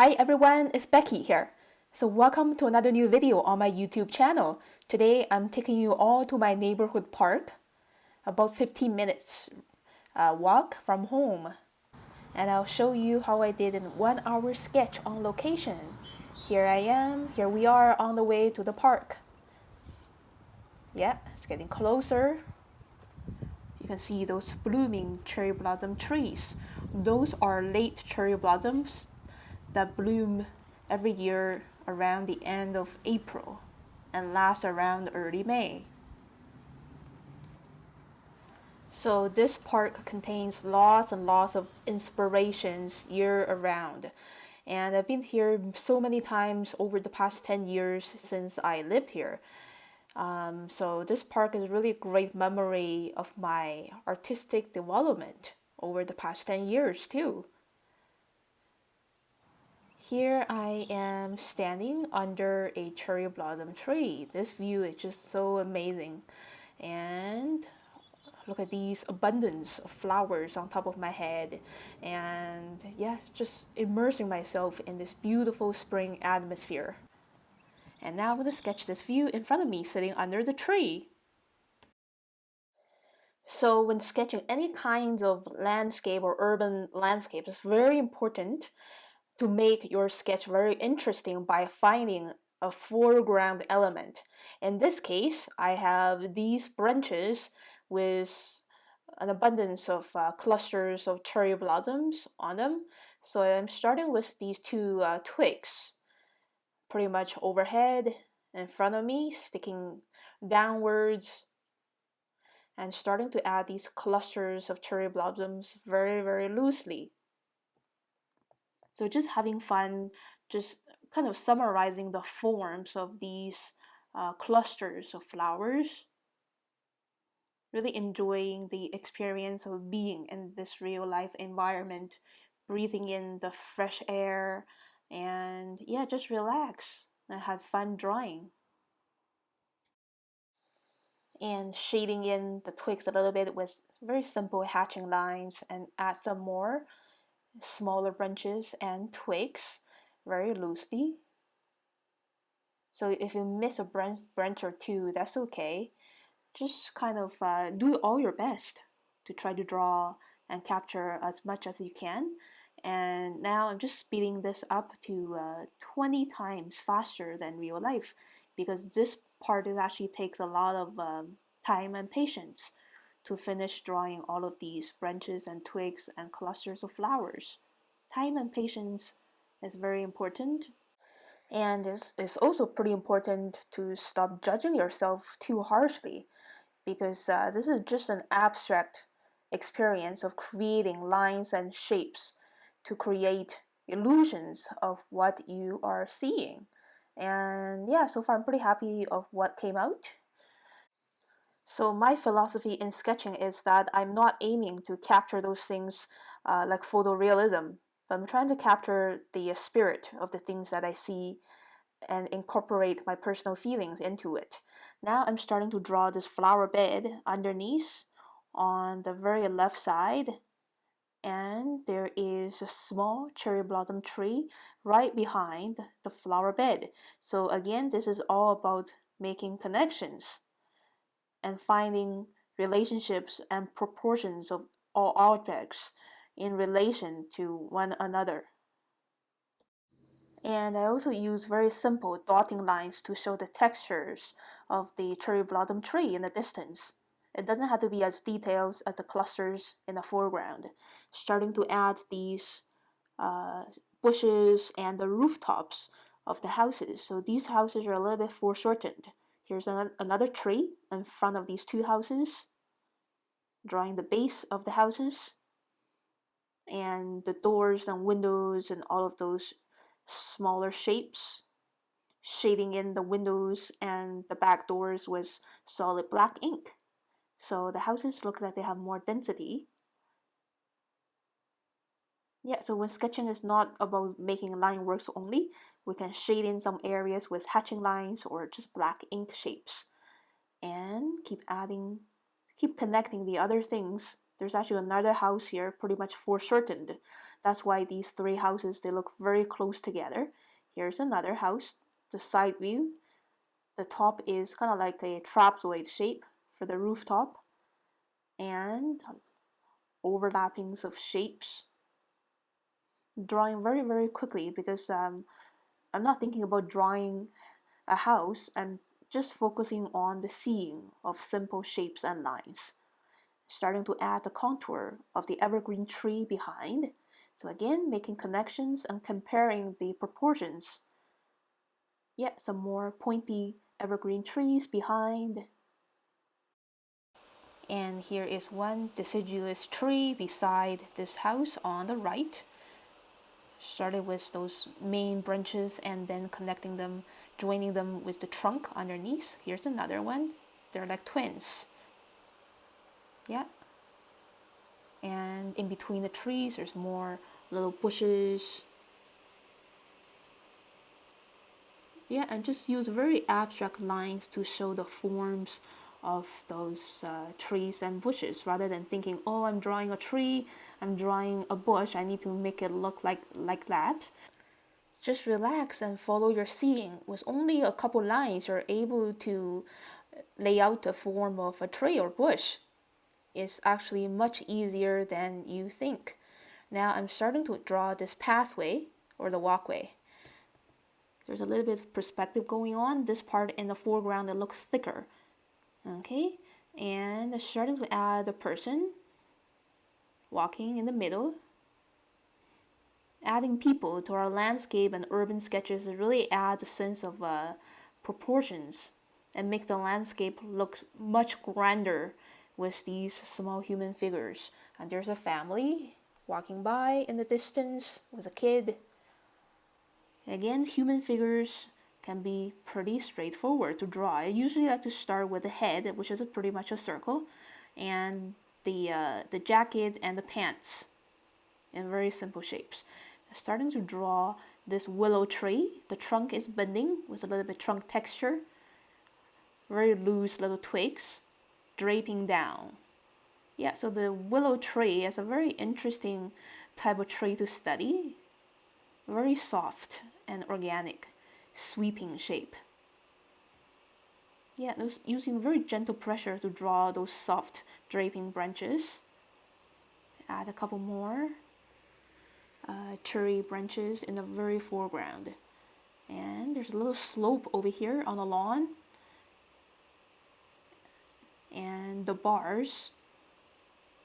Hi everyone, it's Becky here. So welcome to another new video on my YouTube channel. Today I'm taking you all to my neighborhood park, about 15 minutes walk from home. And I'll show you how I did an 1 hour sketch on location. Here we are on the way to the park. Yeah, it's getting closer. You can see those blooming cherry blossom trees. Those are late cherry blossoms that bloom every year around the end of April and last around early May. So this park contains lots and lots of inspirations year around. And I've been here so many times over the past 10 years since I lived here. So this park is really a great memory of my artistic development over the past 10 years too. Here I am standing under a cherry blossom tree. This view is just so amazing. And look at these abundance of flowers on top of my head. And yeah, just immersing myself in this beautiful spring atmosphere. And now I'm going to sketch this view in front of me sitting under the tree. So when sketching any kinds of landscape or urban landscape, it's very important to make your sketch very interesting by finding a foreground element. In this case, I have these branches with an abundance of clusters of cherry blossoms on them. So I'm starting with these two twigs, pretty much overhead in front of me, sticking downwards, and starting to add these clusters of cherry blossoms very, very loosely. So just having fun, just kind of summarizing the forms of these clusters of flowers. Really enjoying the experience of being in this real life environment, breathing in the fresh air, and yeah, just relax and have fun drawing. And shading in the twigs a little bit with very simple hatching lines and add some more smaller branches and twigs very loosely. So if you miss a branch or two, that's okay. Just kind of do all your best to try to draw and capture as much as you can. And now I'm just speeding this up to 20 times faster than real life, because this part actually takes a lot of time and patience to finish drawing all of these branches and twigs and clusters of flowers. Time and patience is very important. And it's also pretty important to stop judging yourself too harshly, because this is just an abstract experience of creating lines and shapes to create illusions of what you are seeing. And yeah, so far I'm pretty happy of what came out. So my philosophy in sketching is that I'm not aiming to capture those things like photorealism. I'm trying to capture the spirit of the things that I see and incorporate my personal feelings into it. Now I'm starting to draw this flower bed underneath on the very left side, and there is a small cherry blossom tree right behind the flower bed. So again, this is all about making connections and finding relationships and proportions of all objects in relation to one another. And I also use very simple dotting lines to show the textures of the cherry blossom tree in the distance. It doesn't have to be as detailed as the clusters in the foreground. Starting to add these bushes and the rooftops of the houses. So these houses are a little bit foreshortened. Here's another tree in front of these two houses, drawing the base of the houses and the doors and windows and all of those smaller shapes, shading in the windows and the back doors with solid black ink. So the houses look like they have more density. Yeah, so when sketching is not about making line works only, we can shade in some areas with hatching lines or just black ink shapes. And keep connecting the other things. There's actually another house here, pretty much foreshortened. That's why these three houses, they look very close together. Here's another house, the side view. The top is kind of like a trapezoid shape for the rooftop, and overlappings of shapes. Drawing very, very quickly because I'm not thinking about drawing a house. I'm just focusing on the seeing of simple shapes and lines. Starting to add the contour of the evergreen tree behind. So again, making connections and comparing the proportions. Yeah, some more pointy evergreen trees behind. And here is one deciduous tree beside this house on the right. Started with those main branches and then connecting them, joining them with the trunk underneath. Here's another one. They're like twins. Yeah. And in between the trees, there's more little bushes. Yeah, and just use very abstract lines to show the forms of those trees and bushes rather than thinking, oh, I'm drawing a tree, I'm drawing a bush, I need to make it look like that. Just relax and follow your seeing. With only a couple lines, you're able to lay out the form of a tree or bush. It's actually much easier than you think. Now I'm starting to draw this pathway or the walkway. There's a little bit of perspective going on. This part in the foreground, it looks thicker. Okay, and starting to add a person walking in the middle. Adding people to our landscape and urban sketches really adds a sense of proportions and make the landscape look much grander with these small human figures. And there's a family walking by in the distance with a kid. Again, human figures can be pretty straightforward to draw. I usually like to start with the head, which is pretty much a circle, and the jacket and the pants in very simple shapes. Starting to draw this willow tree. The trunk is bending with a little bit trunk texture. Very loose little twigs draping down. Yeah, so the willow tree is a very interesting type of tree to study. Very soft and organic, sweeping shape. Yeah, using very gentle pressure to draw those soft draping branches. Add a couple more cherry branches in the very foreground. And there's a little slope over here on the lawn. And the bars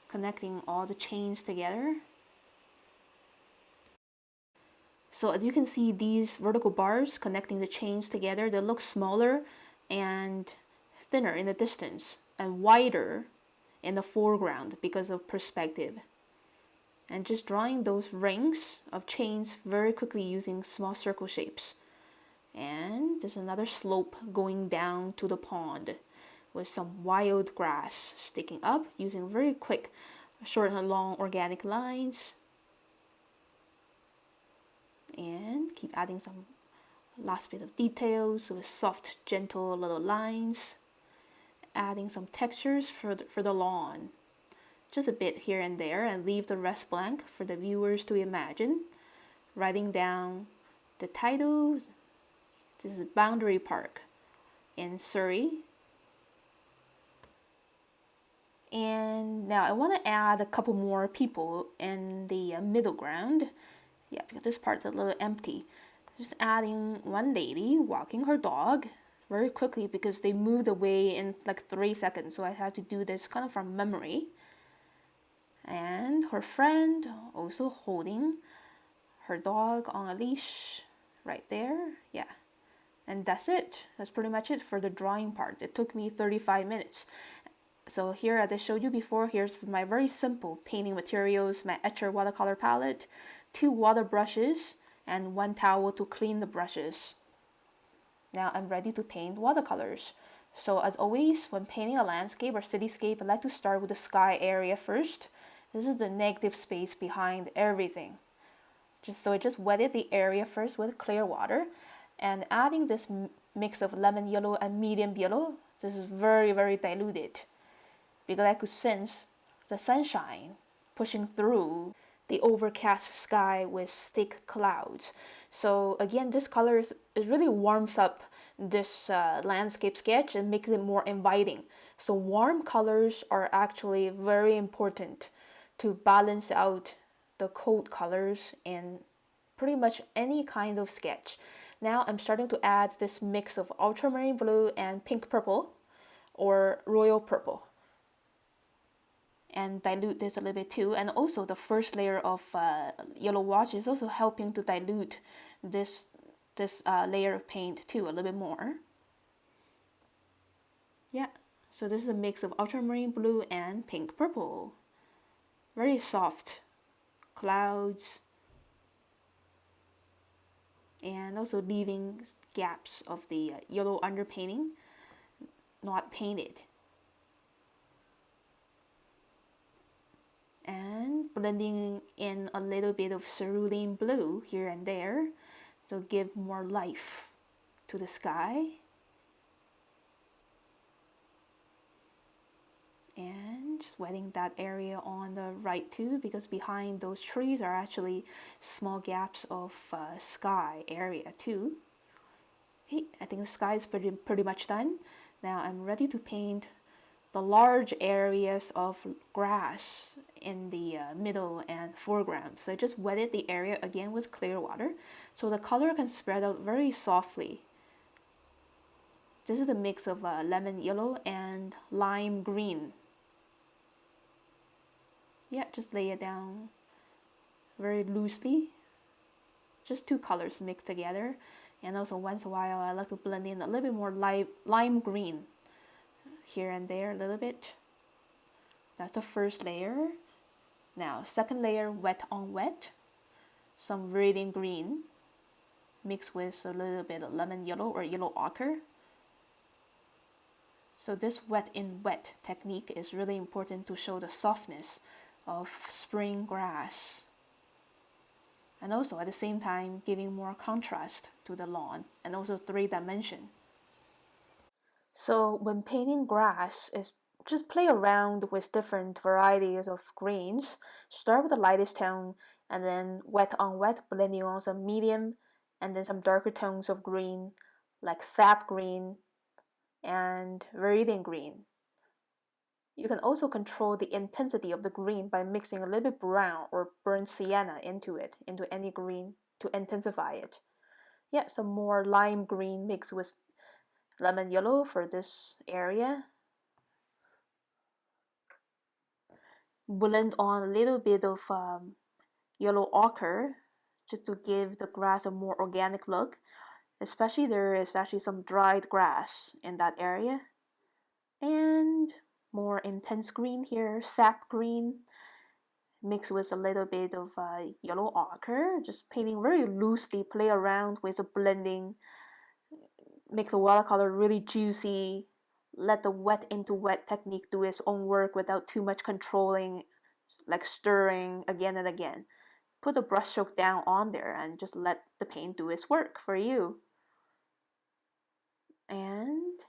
connecting all the chains together. So as you can see, these vertical bars connecting the chains together, they look smaller and thinner in the distance and wider in the foreground because of perspective. And just drawing those rings of chains very quickly using small circle shapes. And there's another slope going down to the pond with some wild grass sticking up using very quick, short and long organic lines. And keep adding some last bit of details with soft, gentle little lines. Adding some textures for the lawn. Just a bit here and there, and leave the rest blank for the viewers to imagine. Writing down the title. This is Boundary Park in Surrey. And now I want to add a couple more people in the middle ground. Yeah, because this part's a little empty. Just adding one lady walking her dog very quickly because they moved away in like 3 seconds. So I have to do this kind of from memory. And her friend also holding her dog on a leash right there. Yeah. And that's it. That's pretty much it for the drawing part. It took me 35 minutes. So here, as I showed you before, here's my very simple painting materials, my Etchr watercolor palette, 2 water brushes, and 1 towel to clean the brushes. Now I'm ready to paint watercolors. So as always, when painting a landscape or cityscape, I like to start with the sky area first. This is the negative space behind everything. I just wetted the area first with clear water, and adding this mix of lemon yellow and medium yellow. This is very, very diluted because I could sense the sunshine pushing through the overcast sky with thick clouds. So again, this color is really warms up this landscape sketch and makes it more inviting. So warm colors are actually very important to balance out the cold colors in pretty much any kind of sketch. Now I'm starting to add this mix of ultramarine blue and pink purple or royal purple, and dilute this a little bit too. And also the first layer of yellow wash is also helping to dilute this layer of paint too a little bit more. Yeah, so this is a mix of ultramarine blue and pink purple. Very soft clouds, and also leaving gaps of the yellow underpainting not painted. And blending in a little bit of cerulean blue here and there to give more life to the sky. And just wetting that area on the right too, because behind those trees are actually small gaps of sky area too. Okay, I think the sky is pretty much done. Now I'm ready to paint the large areas of grass in the middle and foreground. So I just wetted the area again with clear water so the color can spread out very softly. This is a mix of lemon yellow and lime green. Yeah, just lay it down very loosely. Just two colors mixed together. And also once in a while I like to blend in a little bit more lime green here and there a little bit. That's the first layer. Now second layer, wet on wet. Some viridian green mixed with a little bit of lemon yellow or yellow ochre. So this wet in wet technique is really important to show the softness of spring grass, and also at the same time giving more contrast to the lawn and also 3-dimension. So when painting grass, is just play around with different varieties of greens. Start with the lightest tone and then wet on wet, blending on some medium and then some darker tones of green like sap green and viridian green. You can also control the intensity of the green by mixing a little bit brown or burnt sienna into any green to intensify it. Yeah, some more lime green mixed with lemon yellow for this area. Blend on a little bit of yellow ochre just to give the grass a more organic look. Especially there is actually some dried grass in that area. And more intense green here, sap green, mixed with a little bit of yellow ochre. Just painting very loosely, play around with the blending, make the watercolor really juicy. Let the wet into wet technique do its own work without too much controlling, like stirring again and again. Put the brush stroke down on there and just let the paint do its work for you. And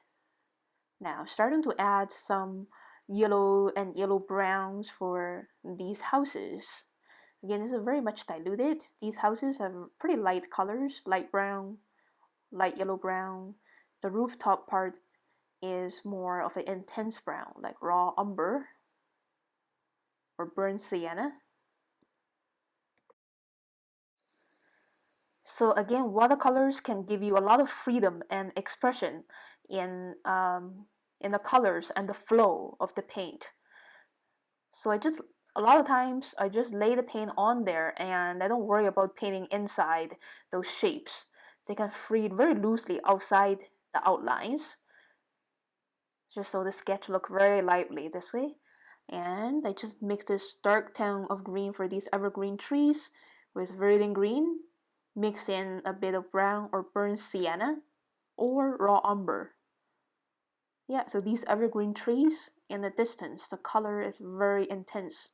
now starting to add some yellow and yellow browns for these houses. Again, this is very much diluted. These houses have pretty light colors, light brown, light yellow brown. The rooftop part is more of an intense brown, like raw umber or burnt sienna. So again, watercolors can give you a lot of freedom and expression in the colors and the flow of the paint. So a lot of times I just lay the paint on there and I don't worry about painting inside those shapes. They can freeze very loosely outside the outlines, just so the sketch look very lively this way. And I just mix this dark tone of green for these evergreen trees with viridian green, mix in a bit of brown or burnt sienna or raw umber. Yeah, so these evergreen trees, in the distance, the color is very intense.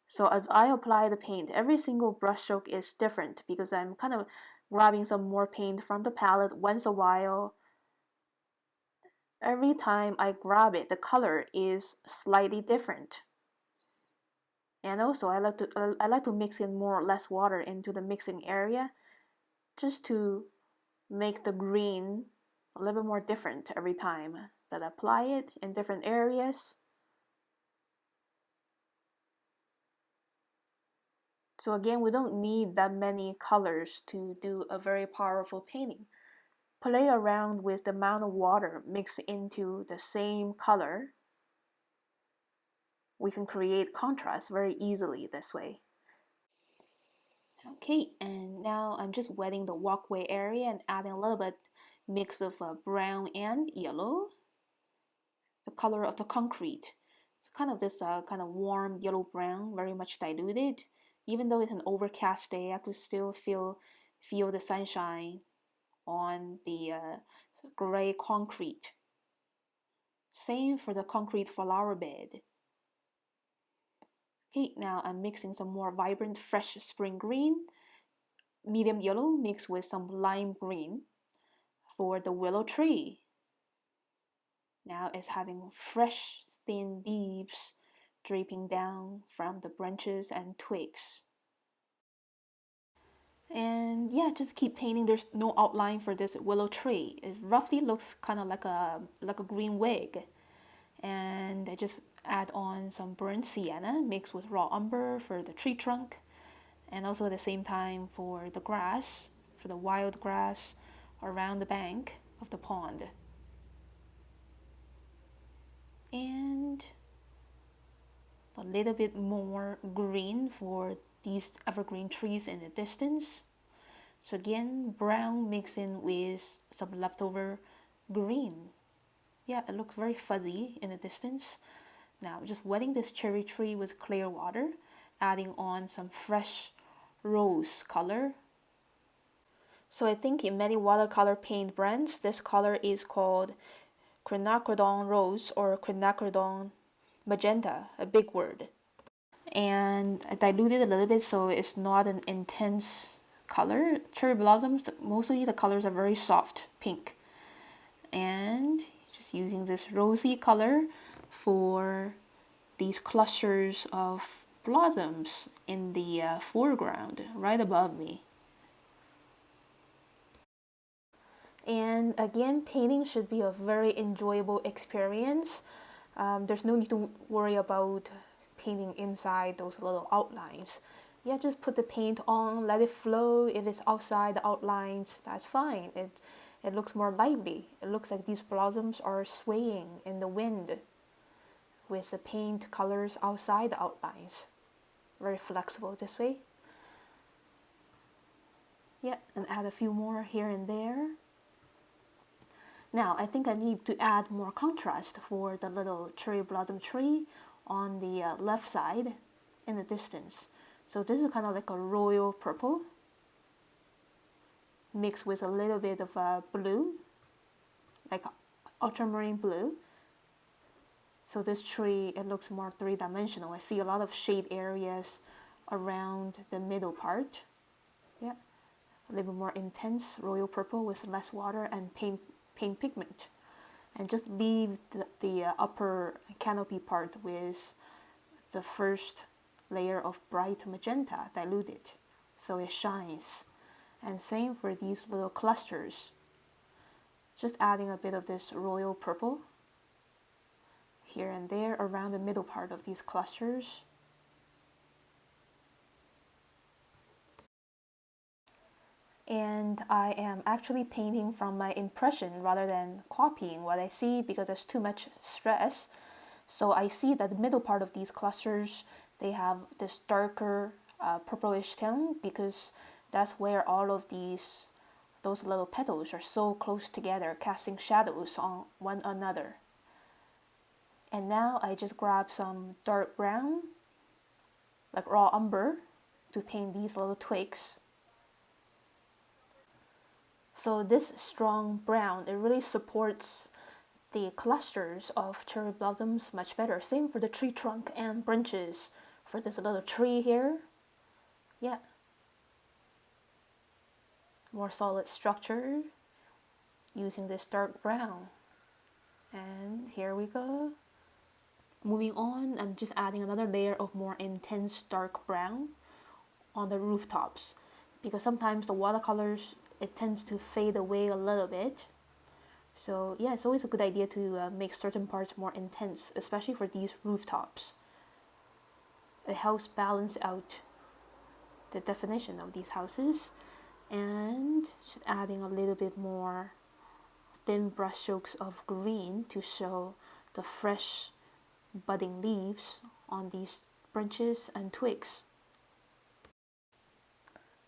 So as I apply the paint, every single brushstroke is different because I'm kind of grabbing some more paint from the palette once a while. Every time I grab it, the color is slightly different. And also I like to mix in more or less water into the mixing area, just to make the green a little bit more different every time that I apply it in different areas. So again, we don't need that many colors to do a very powerful painting. Play around with the amount of water mixed into the same color. We can create contrast very easily this way. Okay, and now I'm just wetting the walkway area and adding a little bit mix of brown and yellow, the color of the concrete. So kind of this kind of warm yellow brown, very much diluted. Even though it's an overcast day, I could still feel the sunshine on the gray concrete. Same for the concrete flower bed. Okay, now I'm mixing some more vibrant fresh spring green, medium yellow mixed with some lime green for the willow tree. Now it's having fresh thin leaves draping down from the branches and twigs. And yeah, just keep painting. There's no outline for this willow tree. It roughly looks kind of like a green wig. And I just add on some burnt sienna mixed with raw umber for the tree trunk, and also at the same time for the grass, for the wild grass around the bank of the pond. And a little bit more green for these evergreen trees in the distance. So again, brown mixed in with some leftover green. Yeah, it looks very fuzzy in the distance. Now just wetting this cherry tree with clear water, adding on some fresh rose color. So I think in many watercolor paint brands, this color is called quinacridone rose or quinacridone magenta, a big word. And I diluted a little bit so it's not an intense color. Cherry blossoms, mostly the colors are very soft pink. And just using this rosy color for these clusters of blossoms in the foreground right above me. And again, painting should be a very enjoyable experience. There's no need to worry about painting inside those little outlines. Yeah, just put the paint on, let it flow. If it's outside the outlines, that's fine. It looks more lively. It looks like these blossoms are swaying in the wind with the paint colors outside the outlines. Very flexible this way. Yeah, and add a few more here and there. Now I think I need to add more contrast for the little cherry blossom tree on the left side in the distance. So this is kind of like a royal purple mixed with a little bit of blue, like ultramarine blue. So this tree, it looks more three-dimensional. I see a lot of shade areas around the middle part. Yeah, a little bit more intense royal purple with less water and paint pigment. And just leave the upper canopy part with the first layer of bright magenta diluted so it shines. And same for these little clusters. Just adding a bit of this royal purple here and there around the middle part of these clusters. And I am actually painting from my impression rather than copying what I see because there's too much stress. So I see that the middle part of these clusters, they have this darker purplish tone because that's where all of those little petals are so close together, casting shadows on one another. And now I just grab some dark brown, like raw umber, to paint these little twigs. So this strong brown, it really supports the clusters of cherry blossoms much better. Same for the tree trunk and branches for this little tree here. Yeah. More solid structure using this dark brown. And here we go. Moving on, I'm just adding another layer of more intense dark brown on the rooftops, because sometimes the watercolors, it tends to fade away a little bit. So yeah, it's always a good idea to make certain parts more intense, especially for these rooftops. It helps balance out the definition of these houses. And just adding a little bit more thin brush strokes of green to show the fresh budding leaves on these branches and twigs.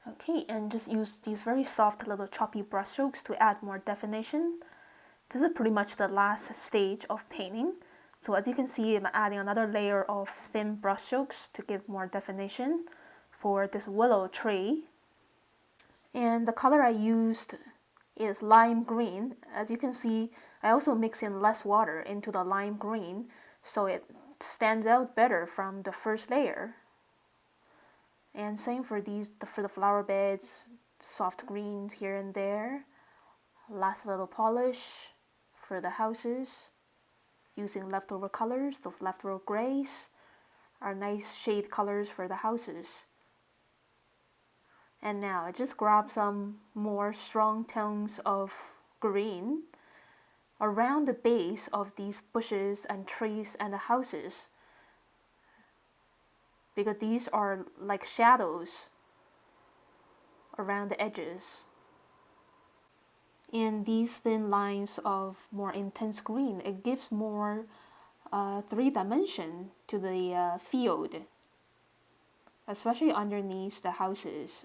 Okay, and just use these very soft little choppy brush strokes to add more definition. This is pretty much the last stage of painting. So as you can see, I'm adding another layer of thin brush strokes to give more definition for this willow tree. And the color I used is lime green. As you can see, I also mix in less water into the lime green, so it stands out better from the first layer. And same for the flower beds, soft greens here and there. Last little polish for the houses, using leftover colors. Those leftover grays are nice shade colors for the houses. And now I just grab some more strong tones of green around the base of these bushes and trees and the houses, because these are like shadows around the edges. And these thin lines of more intense green, it gives more three-dimension to the field, especially underneath the houses.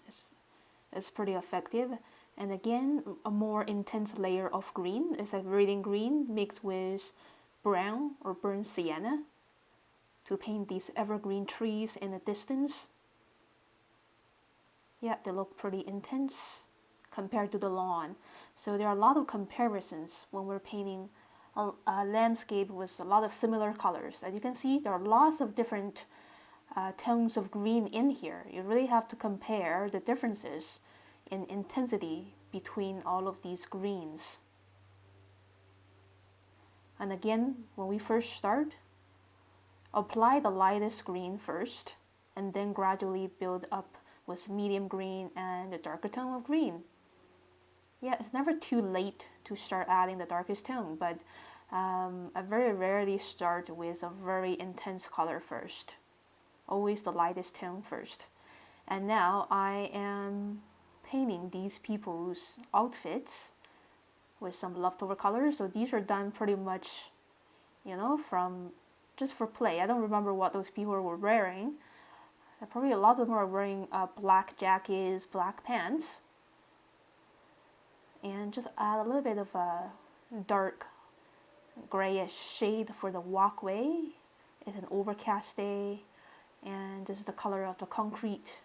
It's pretty effective. And again, a more intense layer of green. It's like reading green mixed with brown or burnt sienna to paint these evergreen trees in the distance. Yeah, they look pretty intense compared to the lawn. So there are a lot of comparisons when we're painting a landscape with a lot of similar colors. As you can see, there are lots of different tones of green in here. You really have to compare the differences in intensity between all of these greens. And again, when we first start, apply the lightest green first, and then gradually build up with medium green and the darker tone of green. Yeah, it's never too late to start adding the darkest tone, but I very rarely start with a very intense color first. Always the lightest tone first. And now I am painting these people's outfits with some leftover colors. So these are done pretty much, from just for play. I don't remember what those people were wearing. Probably a lot of them are wearing black jackets, black pants. And just add a little bit of a dark grayish shade for the walkway. It's an overcast day, and this is the color of the concrete.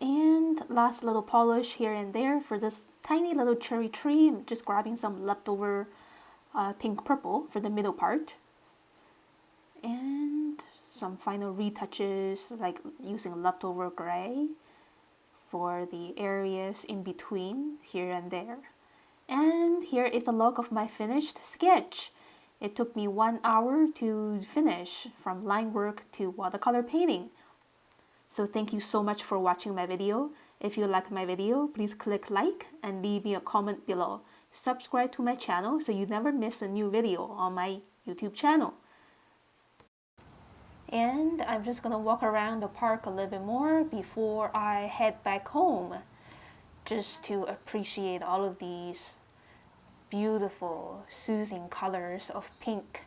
And last little polish here and there for this tiny little cherry tree. I'm just grabbing some leftover pink purple for the middle part. And some final retouches, like using leftover gray for the areas in between here and there. And here is the look of my finished sketch. It took me 1 hour to finish, from line work to watercolor painting. So thank you so much for watching my video. If you like my video, please click like and leave me a comment below. Subscribe to my channel so you never miss a new video on my YouTube channel. And I'm just gonna walk around the park a little bit more before I head back home, just to appreciate all of these beautiful, soothing colors of pink.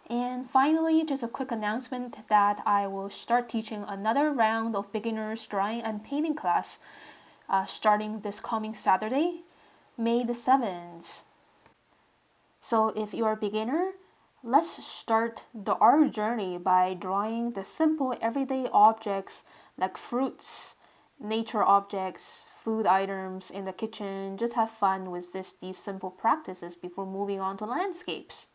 And finally, just a quick announcement that I will start teaching another round of beginners drawing and painting class starting this coming Saturday, May the 7th. So if you're a beginner, let's start our journey by drawing the simple everyday objects like fruits, nature objects, food items in the kitchen. Just have fun with these simple practices before moving on to landscapes.